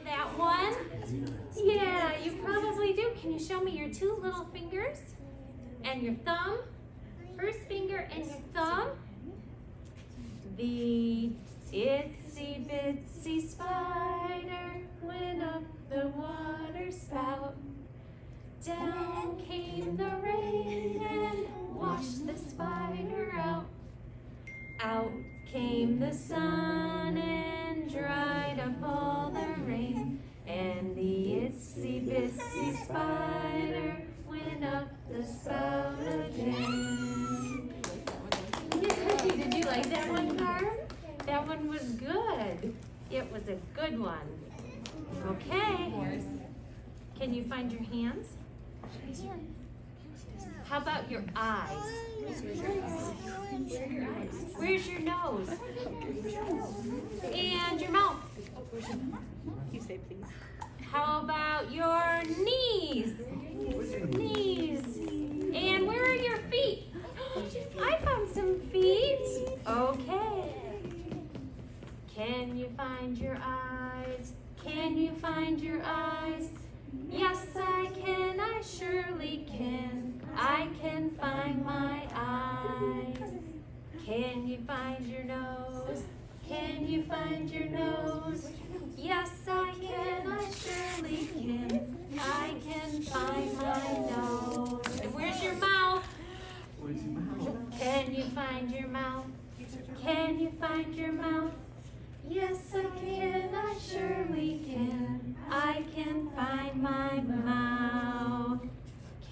that one? Yeah, you probably do. Can you show me your two little fingers and your thumb? First finger and your thumb. The itsy bitsy spider went up the water spout. Down came the rain and washed the spider out. Out came the sun and dried up all the rain. And the itsy bitsy spider went up the spout again. Yay! Did you like that one, Barb? That one was good. It was a good one. Okay. Can you find your hands? How about your eyes? Where's your nose? And your mouth? You say please. How about your knees? Knees. And where are your feet? I found some feet. Okay. Can you find your eyes? Can you find your eyes? Yes, I can, I surely can. I can find my eyes. Can you find your nose? Can you find your nose? Yes, I can, I surely can. I can find my nose. And where's your mouth? Can you find your mouth? Can you find your mouth? Yes, I can, I surely can. I can find my mouth.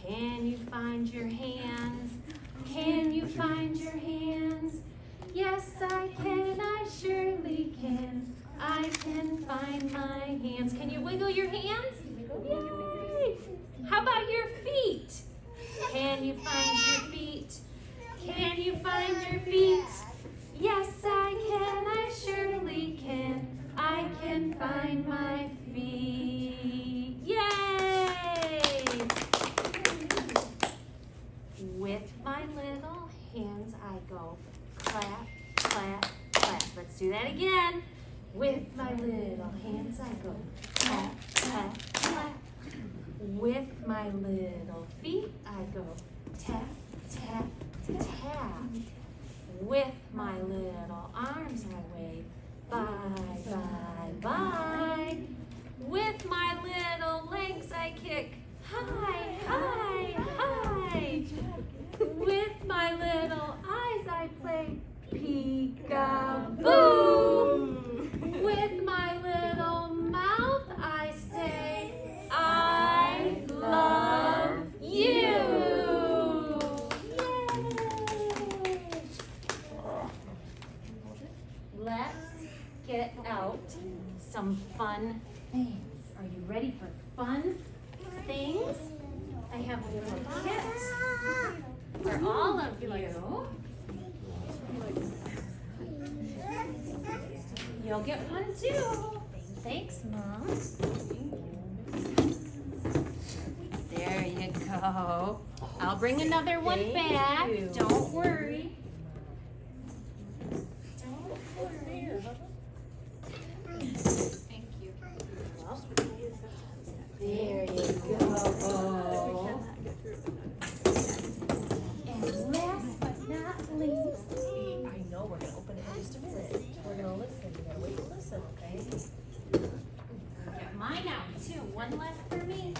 Can you find your hands? Can you find your hands? Yes, I can, I surely can. I can find my hands. Can you wiggle your hands? Yay! How about your feet? Can you find your feet? Can you find your feet? Yes, I can, I surely can. I can find my feet. Yay! With my little hands, I go clap, clap, clap. Let's do that again. With my little hands, I go clap, clap, clap. With my little feet, I go tap, tap, tap. With my little arms, I wave bye, bye, bye. With my little legs, I kick high, high, high. With my little eyes, I play peek-a-boo. With my little mouth, I say, I love you. Let's get out some fun things. Are you ready for fun things? I have a little kit for all of you. You'll get one too. Thanks, Mom. There you go. I'll bring another one back. Don't worry. Thank you. There you go. And last but not least, I know we're gonna open it in just a minute. We're gonna listen. We gotta wait to listen, okay? get mine out too. One left for me.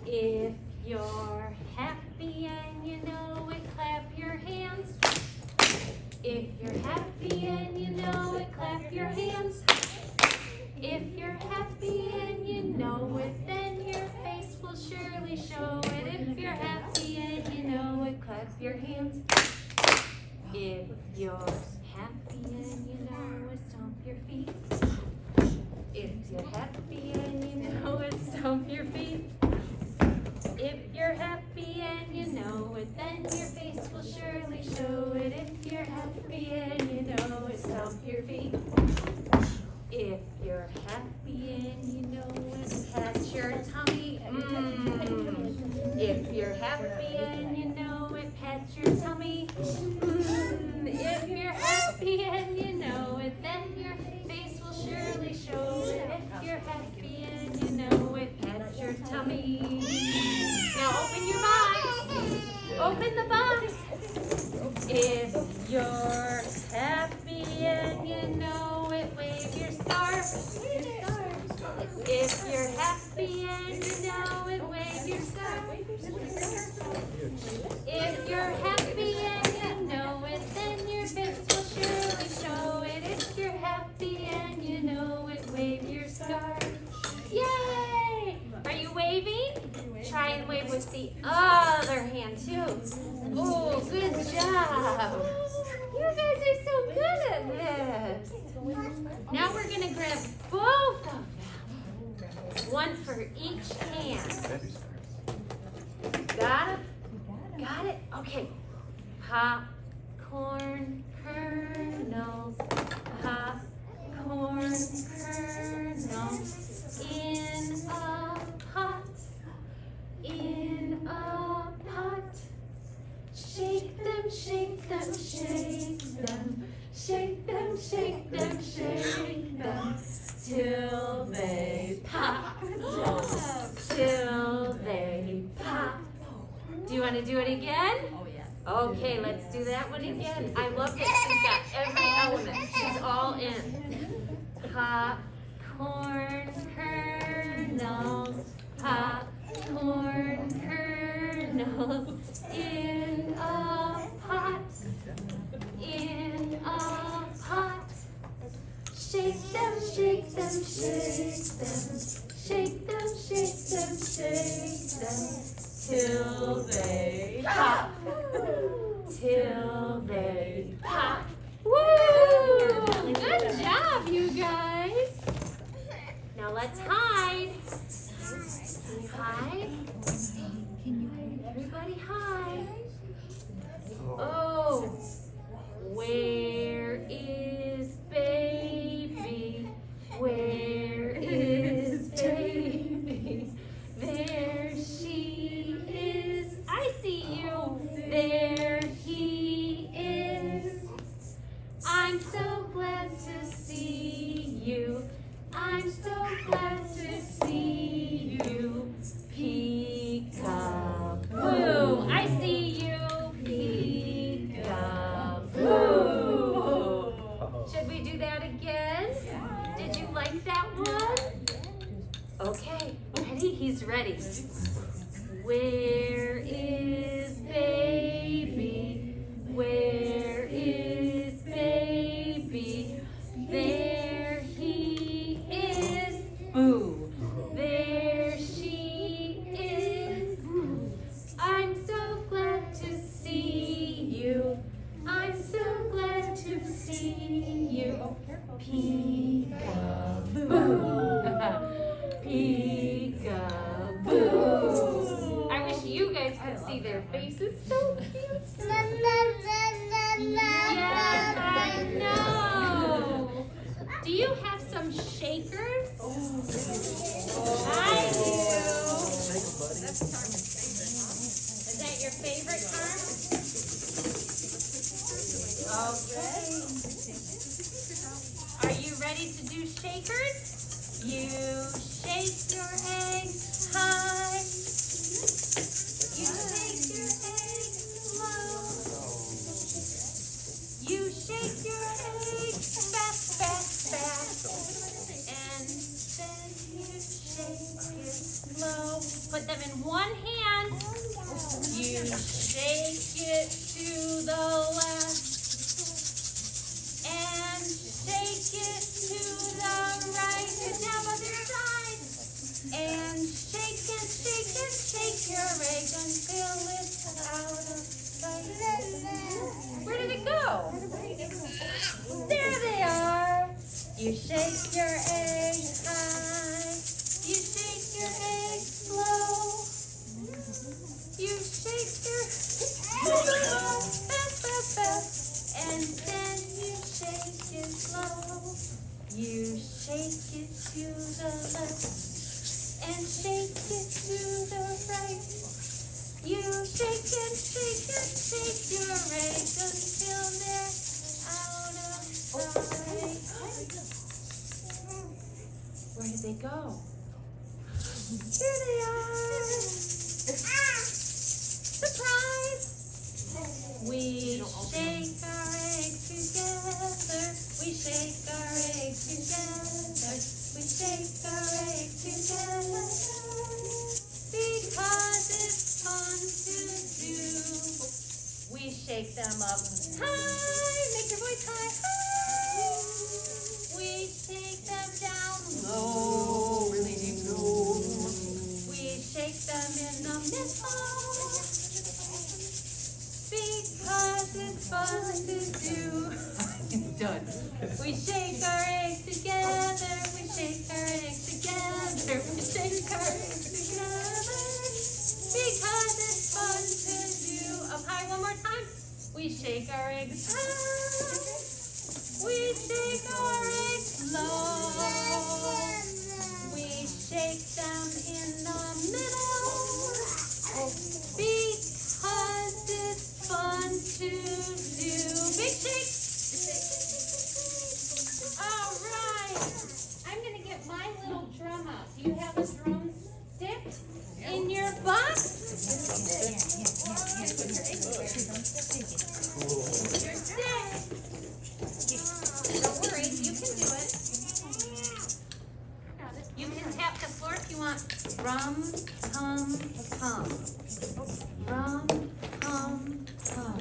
If you're happy and you know it, clap your hands. If you're happy and you know it, clap your hands. If you're happy and you know it, then your face will surely show it. If you're happy and you know it, clap your hands. If you're happy and you know it, stomp your feet. If you're happy and you know it, stomp your feet. If you're happy and you know it, then your face will surely show it. If you're happy and you know it, stomp your feet. If you're happy and you know it, pat your tummy. If you're happy and you know it, pat your tummy. If you're happy and you know it, then your face will surely show it. If Now open your box. Open the box. If you're happy and you know it, wave your scarf. If you're happy and you know it, wave your scarf. If you're happy and you know it, then your bits will surely show it. If you're happy and you know it, wave your scarf. Yay! Are you waving? Try and wave with the other hand too. Oh, good job. You guys are so good at this. Now we're going to grab both of them. One for each hand. Got it? Got it? Okay. Popcorn kernels. Popcorn kernels. In a pot. In a pot. Shake them, shake them, shake them. Shake them, shake them, shake them. Till they pop. Till they pop. Do you want to do it again? Oh, yeah. Okay, let's do that one again. I love that she's got every element. She's all in. Popcorn kernels. Popcorn kernels. In a pot. In a pot. Shake them, shake them, shake them. Shake them, shake them, shake them. Till they pop. Till they pop. Woo! Good job, you guys. Now let's hide. Can you hide? Everybody hide. Oh, where is baby? Where is baby? There she is. I see you. There he is. I'm so glad to see you. I'm so glad to see you. Peek-a-boo. I see you. Peek-a-boo. Should we do that again? Did you like that one? Okay, ready? He's ready. Where is baby? Where is baby? There he is. Boo. There she is. I'm so glad to see you. I'm so glad to see you. Peek-a-boo. Peek-a-boo. I wish you guys could see their faces. So cute. Yes, I know. Do you have some shakers? I do. Is that your favorite, Carm? Okay. Are you ready to do shakers? You shake your eggs high. You shake your eggs low. You shake your eggs fast, fast, fast. And then you shake it slow. Put them in one hand. You shake it to the left. And shake it to the right. And now other side. And shake your egg until it's out of sight. Where did it go? There they are. You shake your egg high. You shake your egg slow. You shake your fast, fast, fast. And then you shake it slow. You shake it to the left. And shake it to the right. You shake your egg until they're out of sight. Where did they go? Here they are. Surprise! We shake our eggs together. We shake our eggs together. We shake our eggs together. Because it's fun to do. We shake them up high. Make your voice high. High. We shake them down low. Really deep low. We shake them in the middle. Because it's fun to do. Done. We shake our eggs together. We shake our eggs together. We shake our eggs together. Because it's fun to do. Up high one more time. We shake our eggs high. We shake our eggs low. We shake them in the middle. Because it's fun to do. Big shake. All right. I'm going to get my little drum out. Do you have a drumstick in your box? Your stick. Don't worry, you can do it. You can tap the floor if you want. Rum, tum, tum. Rum, tum, tum.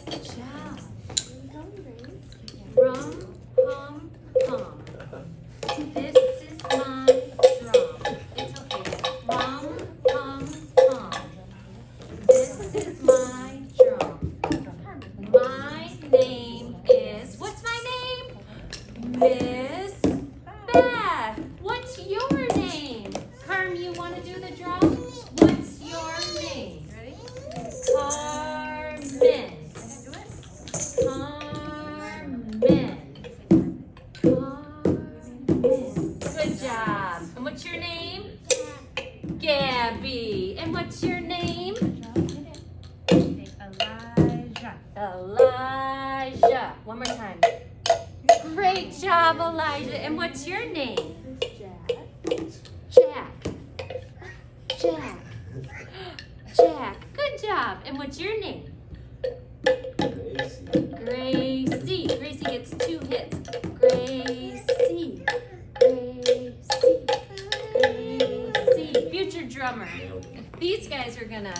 Good job. Rum, tum, tum. This is my drum. It's okay. Rum, tum, tum. This is my drum. My name is, what's my name? Miss Beth. What's your name? Carm, you want to do the drum? What's your name? Ready? Carmen. Carmen. Carmen. Good job. And what's your name? Gabby. And what's your name? Elijah. Elijah. One more time. Great job, Elijah. And what's your name? Jack. Jack. Jack. Good job. And what's your name? Gracie. Gracie gets 2 hits. Gracie. Gracie. Gracie. Future drummer. These guys are gonna.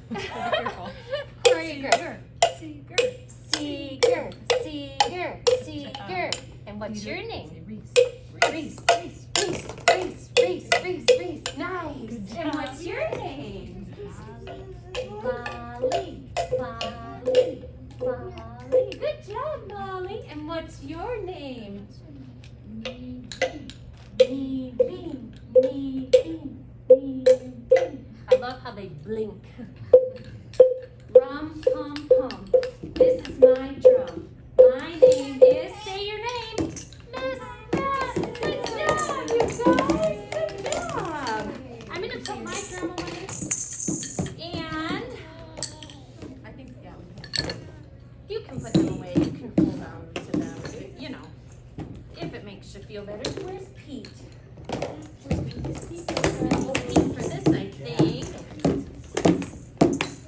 Be careful. Choreograph. Seeger. Seeger. Seeger. Seeger. And what's your name? Reese. Reese. Reese. Reese. Reese. Reese. Reese. Reese. Nice. And what's your name? Molly. Molly. Molly. Good job, Molly. And what's your name? Me. Me. Me. Me. I love how they blink. Rum, pum, pum. This is my drum. My name is, say your name, Miss Beth. Good job, you guys. Good job. I'm going to put my drum away. And I think, yeah, you can put them away. You can hold on to them, you know, if it makes you feel better. Where's Pete? Where's Pete? Is Pete? Well, Pete for this, I think.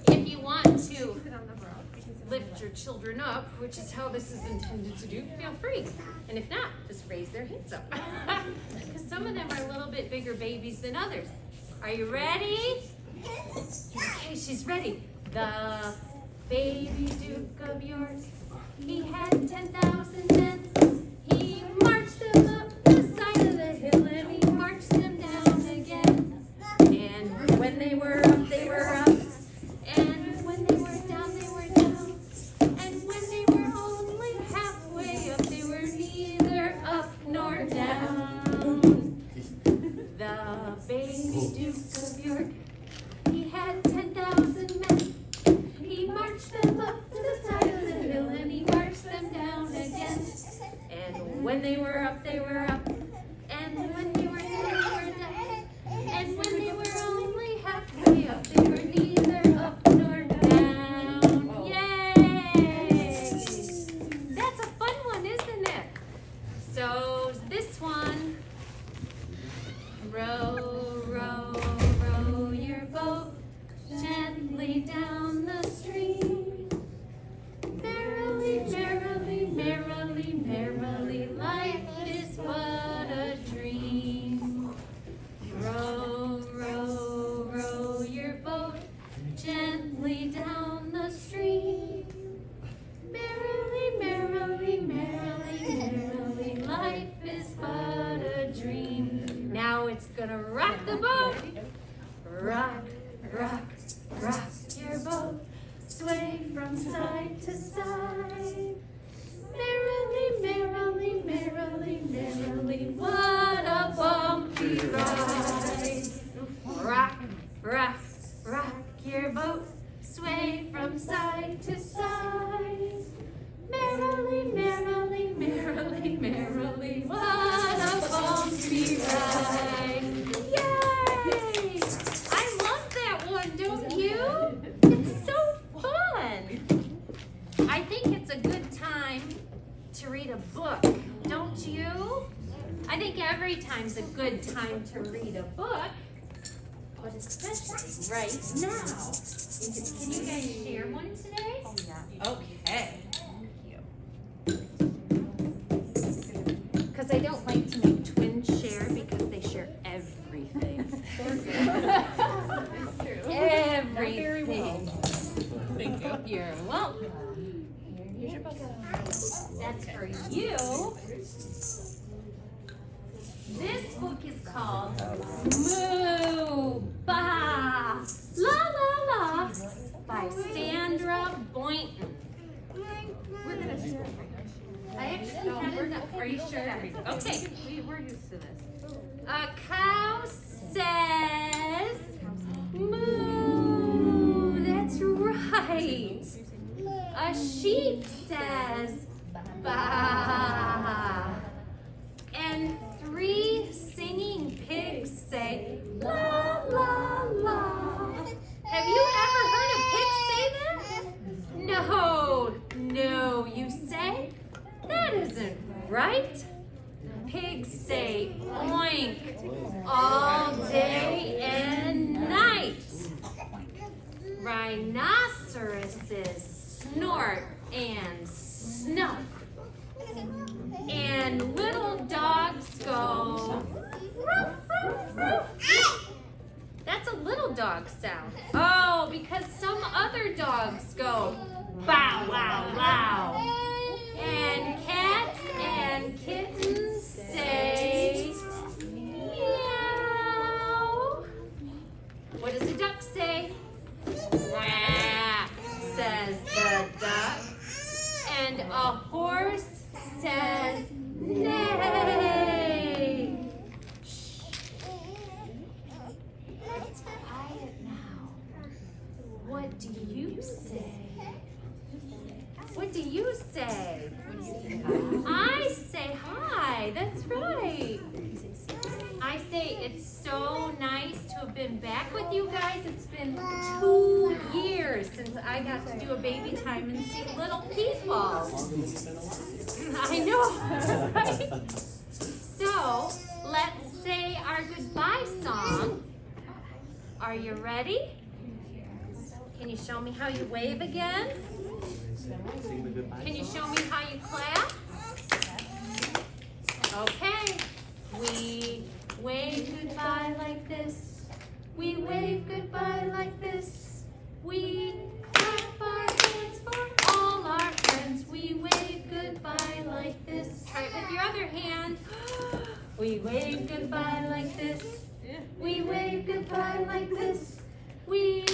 If you want to lift your children up, which is how this is intended to do, feel free. And if not, just raise their hands up. Because some of them are a little bit bigger babies than others. Are you ready? Okay, she's ready. The baby Duke of York, he had 10,000 men. He marched them up the side of the hill and he marched them down again. And when they were up, they were up. And when they were down, they were down. And when they were only halfway up, they were neither up nor down. The baby Duke of York, he had 10,000 men. He marched them up to the side of the hill and he marched them down again. And when they were up, they were up. And when they were down, they were down. And when they were only halfway up, they were neither up nor down. Yay! That's a fun one, isn't it? So this one, Row, row, row your boat gently down the stream. Merrily, merrily, merrily, merrily, life is but a dream. Row, row, row your boat gently down the stream. Merrily, merrily, merrily, merrily, life is but a dream. Now it's gonna rock the boat. Rock, rock, rock your boat. Sway from side to side. Merrily, merrily, merrily, merrily, what a bumpy ride. Rock, rock, rock your boat. Sway from side to side. Merrily, merrily, merrily, merrily, what a bumpy ride. Yay! I love that one, don't you? It's so fun. I think it's a good time to read a book, don't you? I think every time's a good time to read a book, but especially right now. Can you guys share one today? Oh, yeah. Okay. Because I don't like to make twins share because they share everything. Everything. Thank you. You're welcome. Here's your book. That's for you. This book is called Moo Ba La La La by Sandra Boynton. We're gonna share. I actually had enough. Are you sure? Okay. We're used to this. A cow says moo. That's right. A sheep says ba. And 3 singing pigs say la la la. Have you ever heard a pig say that? No, no, you say? That isn't right. Pigs say oink all day and night. Rhinoceroses snort and snuff. And little dogs go ruff, ruff, ruff. That's a little dog sound. Oh, because some other dogs go bow, wow, wow. And cats and kittens say meow. What does a duck say? Quack, says the duck. And a horse says neigh. Shh. It's quiet now. What do you say? What do you say? I say hi. That's right. I say it's so nice to have been back with you guys. It's been 2 years since I got to do a baby time and see little people. I know, right? So let's say our goodbye song. Are you ready? Can you show me how you wave again? Can you show me how you clap? Okay. We wave goodbye like this. We wave goodbye like this. We clap our hands for all our friends. We wave goodbye like this. Try it with your other hand. We wave goodbye like this. We wave goodbye like this. We